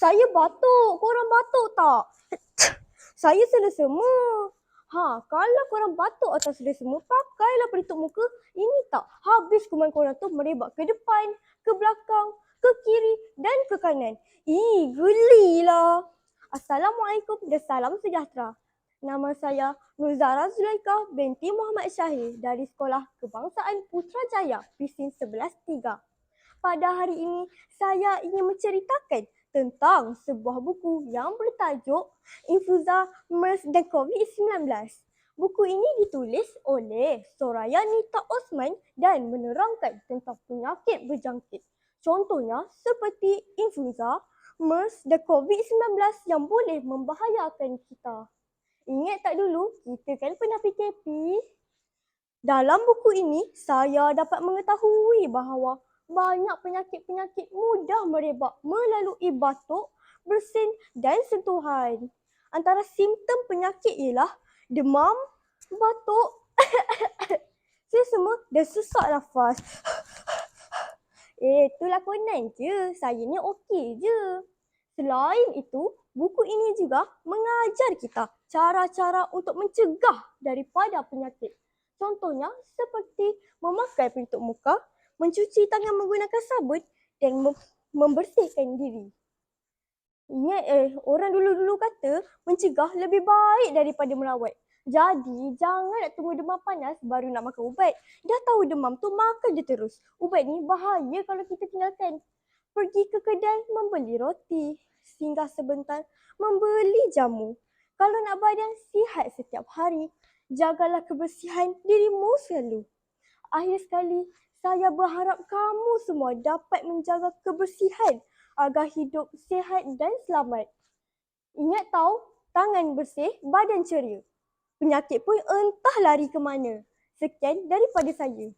Saya batuk. Korang batuk tak? Saya selesema. Kalau korang batuk atau selesema, pakailah pelitup muka. Ini tak, habis kuman korang tu merebak ke depan, ke belakang, ke kiri dan ke kanan. Gelilah. Assalamualaikum dan salam sejahtera. Nama saya Nuzara Zulaikha binti Muhammad Syahir dari Sekolah Kebangsaan Putrajaya, Pising 11-3. Pada hari ini, saya ingin menceritakan tentang sebuah buku yang bertajuk Influenza, MERS dan COVID-19. Buku ini ditulis oleh Soraya Nita Osman dan menerangkan tentang penyakit berjangkit. Contohnya seperti influenza, MERS dan COVID-19 yang boleh membahayakan kita. Ingat tak dulu kita kan pernah PKP? Dalam buku ini, saya dapat mengetahui bahawa banyak penyakit-penyakit mudah merebak melalui batuk, bersin dan sentuhan. Antara simptom penyakit ialah demam, batuk, selesema dan sesak nafas. Tu lakonan je, saya ni okey je. Selain itu, buku ini juga mengajar kita cara-cara untuk mencegah daripada penyakit. Contohnya seperti memakai pelitup muka, mencuci tangan menggunakan sabun dan membersihkan diri. Ingat orang dulu-dulu kata mencegah lebih baik daripada merawat. Jadi jangan nak tunggu demam panas baru nak makan ubat. Dah tahu demam tu makan je terus. Ubat ni bahaya kalau kita tinggalkan. Pergi ke kedai membeli roti. Singgah sebentar membeli jamu. Kalau nak badan sihat setiap hari, jagalah kebersihan dirimu selalu. Akhir sekali, saya berharap kamu semua dapat menjaga kebersihan agar hidup sihat dan selamat. Ingat tahu, tangan bersih, badan ceria. Penyakit pun entah lari ke mana. Sekian daripada saya.